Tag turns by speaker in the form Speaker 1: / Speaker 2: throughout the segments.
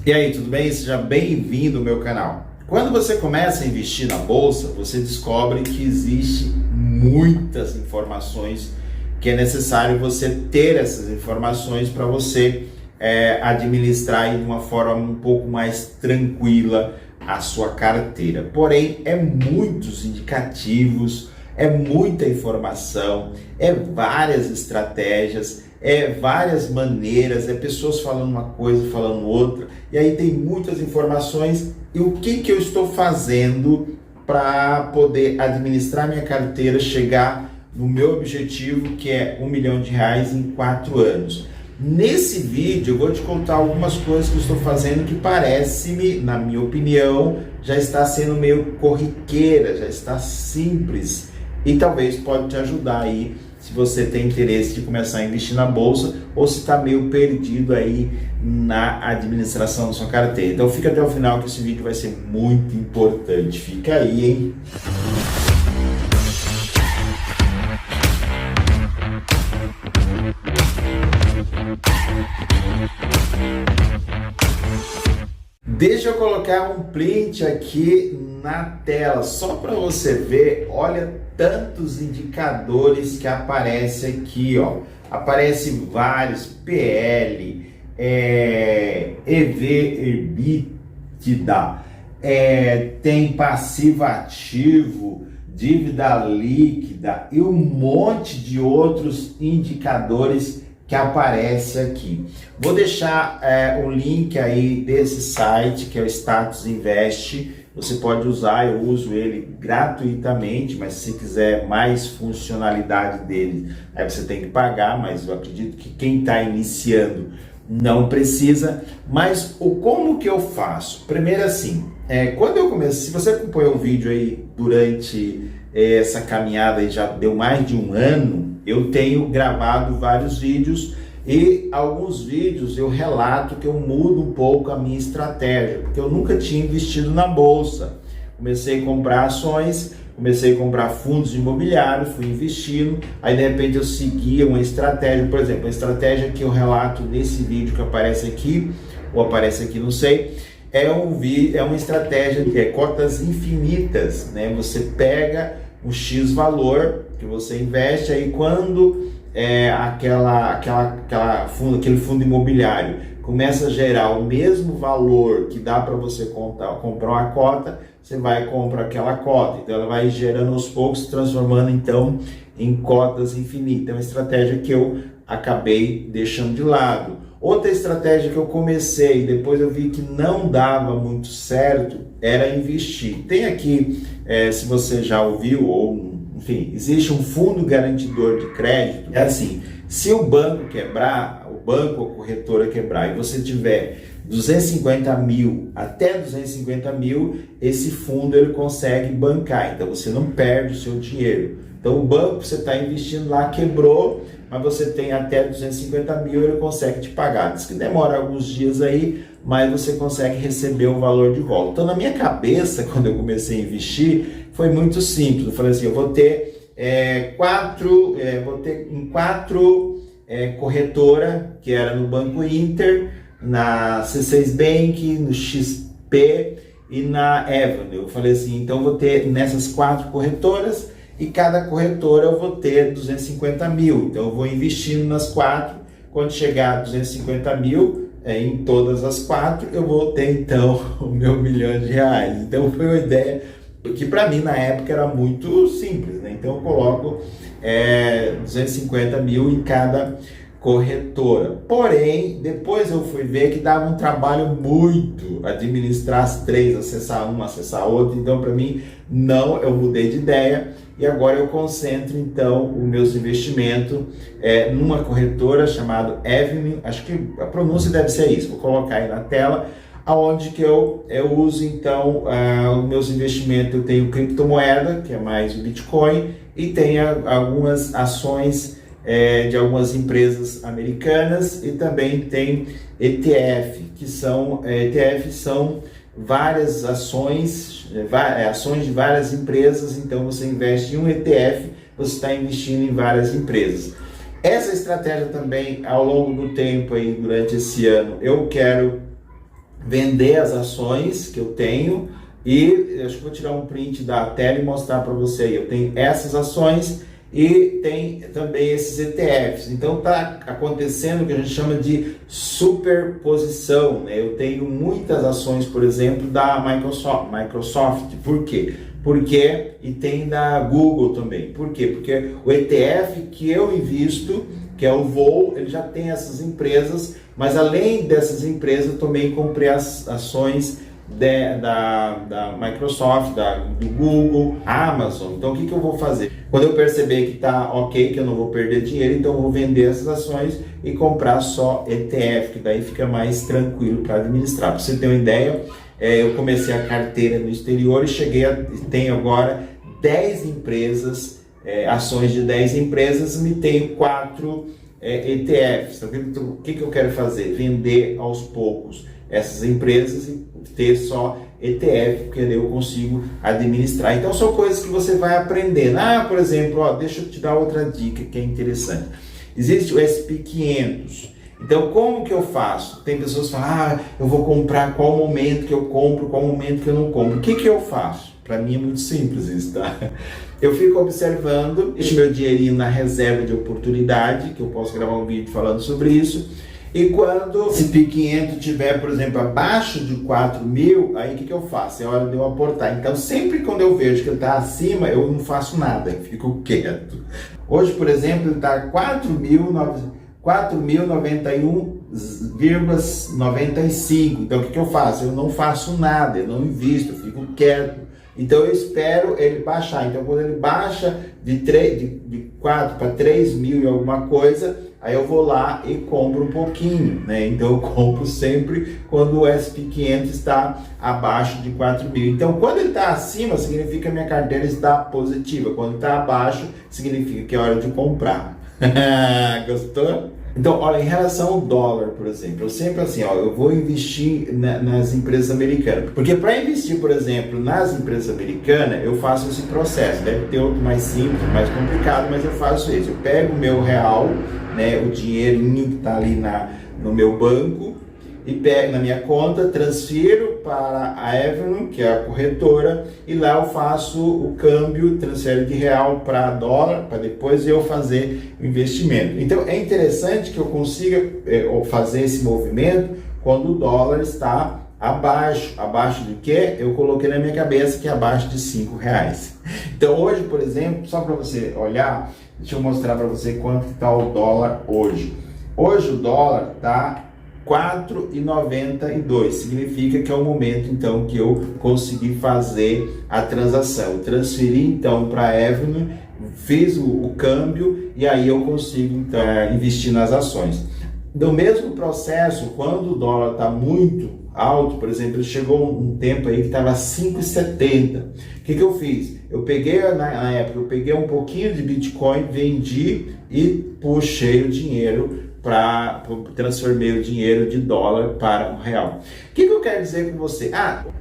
Speaker 1: E aí, tudo bem? Seja bem-vindo ao meu canal. Quando você começa a investir na bolsa, você descobre que existe muitas informações que é necessário você ter essas informações para você administrar de uma forma um pouco mais tranquila a sua carteira. Porém, é muitos indicativos, é muita informação, é várias estratégias, é várias maneiras, é pessoas falando uma coisa, falando outra, e aí tem muitas informações. E o que eu estou fazendo para poder administrar minha carteira, chegar no meu objetivo, que é R$1 milhão em 4 anos. Nesse vídeo eu vou te contar algumas coisas que eu estou fazendo que parece-me, na minha opinião, já está sendo meio corriqueira, já está simples e talvez pode te ajudar aí se você tem interesse de começar a investir na bolsa ou se está meio perdido aí na administração da sua carteira. Então fica até o final que esse vídeo vai ser muito importante. Fica aí, hein? Deixa eu colocar um print aqui na tela, só para você ver. Olha tantos indicadores que aparecem aqui, ó. Aparece vários, PL, EV, EBITDA, tem passivo ativo, dívida líquida e um monte de outros indicadores que aparece aqui. Vou deixar o link aí desse site, que é o Status Invest. Você pode usar, eu uso ele gratuitamente, mas se quiser mais funcionalidade dele, aí você tem que pagar, mas eu acredito que quem está iniciando não precisa. Mas como que eu faço? Primeiro assim, quando eu comecei, se você acompanhou o vídeo aí durante essa caminhada e já deu mais de um ano, eu tenho gravado vários vídeos e alguns vídeos eu relato que eu mudo um pouco a minha estratégia, porque eu nunca tinha investido na bolsa. Comecei a comprar ações, comecei a comprar fundos imobiliários, fui investindo, aí de repente eu seguia uma estratégia, por exemplo, a estratégia que eu relato nesse vídeo que aparece aqui, ou aparece aqui, não sei, é uma estratégia que é cotas infinitas, né? Você pega um X valor que você investe, aí quando aquele fundo imobiliário começa a gerar o mesmo valor que dá para você comprar uma cota, você vai e compra aquela cota. Então ela vai gerando aos poucos, se transformando então em cotas infinitas. É uma estratégia que eu acabei deixando de lado. Outra estratégia que eu comecei e depois eu vi que não dava muito certo era investir. Tem aqui, se você já ouviu ou enfim, existe um fundo garantidor de crédito. É assim, se o banco quebrar, o banco ou a corretora quebrar e você tiver 250 mil até 250 mil, esse fundo ele consegue bancar, então você não perde o seu dinheiro. Então o banco que você está investindo lá quebrou, mas você tem até 250 mil, ele consegue te pagar. Diz que demora alguns dias aí, mas você consegue receber o valor de volta. Então na minha cabeça, quando eu comecei a investir, foi muito simples. Eu falei assim, eu vou ter quatro corretora, que era no Banco Inter, na C6 Bank, no XP e na Avenue. Eu falei assim, então eu vou ter nessas 4 corretoras e cada corretora eu vou ter 250 mil. Então eu vou investindo nas 4, quando chegar a 250 mil em todas as 4, eu vou ter então o meu R$1 milhão. Então foi uma ideia que para mim na época era muito simples, né? Então eu coloco 250 mil em cada corretora. Porém, depois eu fui ver que dava um trabalho muito administrar as 3, acessar uma, acessar outra. Então para mim não, eu mudei de ideia e agora eu concentro então os meus investimentos numa corretora chamada Avenue. Acho que a pronúncia deve ser isso, vou colocar aí na tela. Aonde que eu uso então os meus investimentos. Eu tenho criptomoeda, que é mais o Bitcoin, e tenho algumas ações de algumas empresas americanas, e também tem ETF, que são várias ações, ações de várias empresas. Então você investe em um ETF, você está investindo em várias empresas. Essa estratégia também, ao longo do tempo, aí, durante esse ano, eu quero vender as ações que eu tenho e acho que vou tirar um print da tela e mostrar para você aí. Eu tenho essas ações e tem também esses ETFs. Então está acontecendo o que a gente chama de superposição, né? Eu tenho muitas ações, por exemplo, da Microsoft. Por quê? E tem da Google também. Por quê? Porque o ETF que eu invisto, que é o VOO, ele já tem essas empresas, mas além dessas empresas eu também comprei as ações da Microsoft, do Google, Amazon. Então o que eu vou fazer? Quando eu perceber que está ok, que eu não vou perder dinheiro, então eu vou vender essas ações e comprar só ETF, que daí fica mais tranquilo para administrar. Para você ter uma ideia, eu comecei a carteira no exterior e tenho agora 10 empresas, ações de 10 empresas, e tenho 4 ETFs. Então, o que eu quero fazer? Vender aos poucos essas empresas e ter só ETF, porque eu consigo administrar. Então são coisas que você vai aprendendo. Por exemplo, deixa eu te dar outra dica que é interessante. Existe o SP500. Então como que eu faço? Tem pessoas que falam, eu vou comprar, qual momento que eu compro, qual momento que eu não compro. O que eu faço? Para mim é muito simples isso, tá? Eu fico observando, deixo meu dinheirinho na reserva de oportunidade, que eu posso gravar um vídeo falando sobre isso. E quando esse SP500 tiver, por exemplo, abaixo de 4 mil, aí o que eu faço? É hora de eu aportar. Então, sempre quando eu vejo que ele está acima, eu não faço nada, eu fico quieto. Hoje, por exemplo, ele está 4.091,95. Então, o que eu faço? Eu não faço nada, eu não invisto, eu fico quieto. Então eu espero ele baixar. Então quando ele baixa de 4 para 3 mil e alguma coisa, aí eu vou lá e compro um pouquinho, né? Então eu compro sempre quando o SP500 está abaixo de 4 mil. Então quando ele está acima, significa que a minha carteira está positiva. Quando está abaixo, significa que é hora de comprar. Gostou? Então, olha, em relação ao dólar, por exemplo, eu sempre assim, eu vou investir nas empresas americanas. Porque para investir, por exemplo, nas empresas americanas, eu faço esse processo. Deve ter outro mais simples, mais complicado, mas eu faço isso. Eu pego o meu real, né, o dinheirinho que está ali no meu banco, e pego na minha conta, transfiro para a Avenue, que é a corretora, e lá eu faço o câmbio, transfero de real para dólar, para depois eu fazer o investimento. Então é interessante que eu consiga fazer esse movimento quando o dólar está abaixo. Abaixo de quê? Eu coloquei na minha cabeça que é abaixo de R$5. Então hoje, por exemplo, só para você olhar, deixa eu mostrar para você quanto está o dólar hoje. Hoje o dólar está 4,92, significa que é o momento então que eu consegui fazer a transação. Eu transferi então para a Avenue, fiz o câmbio e aí eu consigo então investir nas ações. Do mesmo processo, quando o dólar está muito alto, por exemplo, chegou um tempo aí que estava 5,70. O que eu fiz? Eu peguei, na época, eu peguei um pouquinho de Bitcoin, vendi e puxei o dinheiro transformei o dinheiro de dólar para o real. O que eu quero dizer com você?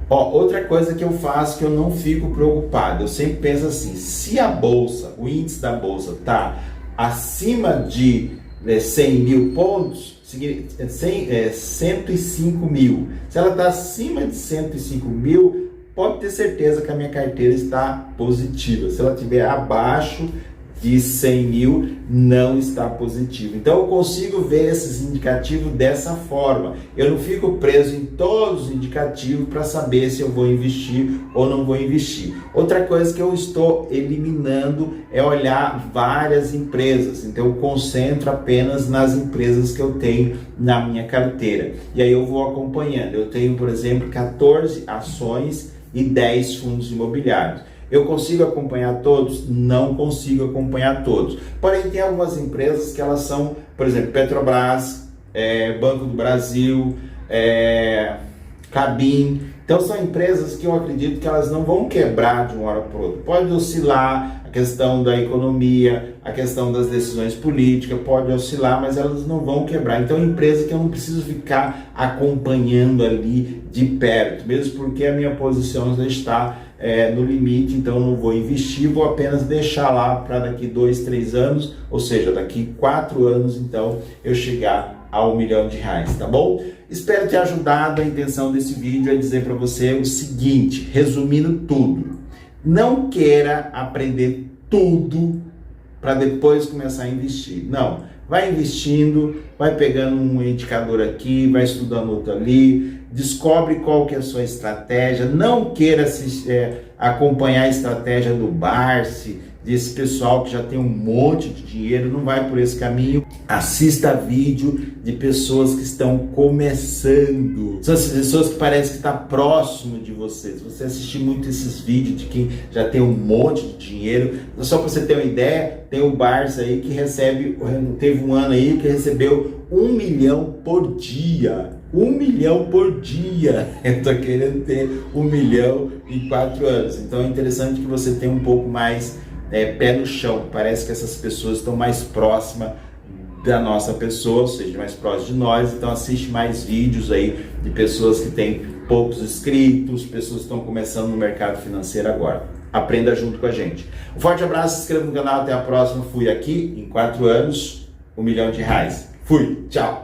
Speaker 1: Outra coisa que eu faço que eu não fico preocupado, eu sempre penso assim, se a bolsa, o índice da bolsa está acima de 100 mil pontos, 105 mil, se ela está acima de 105 mil, pode ter certeza que a minha carteira está positiva. Se ela estiver abaixo de 100 mil, não está positivo. Então eu consigo ver esses indicativos dessa forma. Eu não fico preso em todos os indicativos para saber se eu vou investir ou não vou investir. Outra coisa que eu estou eliminando é olhar várias empresas. Então eu concentro apenas nas empresas que eu tenho na minha carteira. E aí eu vou acompanhando. Eu tenho, por exemplo, 14 ações e 10 fundos imobiliários. Eu consigo acompanhar todos? Não consigo acompanhar todos. Porém, tem algumas empresas que elas são, por exemplo, Petrobras, Banco do Brasil, Klabin. Então, são empresas que eu acredito que elas não vão quebrar de uma hora para outra. Pode oscilar a questão da economia, a questão das decisões políticas, pode oscilar, mas elas não vão quebrar. Então, é uma empresa que eu não preciso ficar acompanhando ali de perto, mesmo porque a minha posição já está no limite, então não vou investir, vou apenas deixar lá para daqui 2, 3 anos, ou seja, daqui 4 anos, então eu chegar a R$1 milhão, tá bom? Espero ter ajudado. A intenção desse vídeo é dizer para você o seguinte, resumindo tudo. Não queira aprender tudo para depois começar a investir. Não, vai investindo, vai pegando um indicador aqui, vai estudando outro ali, descobre qual que é a sua estratégia. Não queira acompanhar a estratégia do Barsi, desse pessoal que já tem um monte de dinheiro. Não vai por esse caminho. Assista vídeo de pessoas que estão começando. São essas pessoas que parecem que está próximo de você. Se você assistir muito esses vídeos de quem já tem um monte de dinheiro, só para você ter uma ideia, tem o Barsi aí que teve um ano aí que recebeu 1 milhão por dia. 1 milhão por dia. Eu tô querendo ter 1 milhão em 4 anos. Então é interessante que você tenha um pouco mais pé no chão. Parece que essas pessoas estão mais próximas da nossa pessoa, ou seja, mais próximas de nós. Então assiste mais vídeos aí de pessoas que têm poucos inscritos, pessoas que estão começando no mercado financeiro agora. Aprenda junto com a gente. Um forte abraço, se inscreva no canal, até a próxima. Fui aqui, em 4 anos, R$1 milhão. Fui, tchau!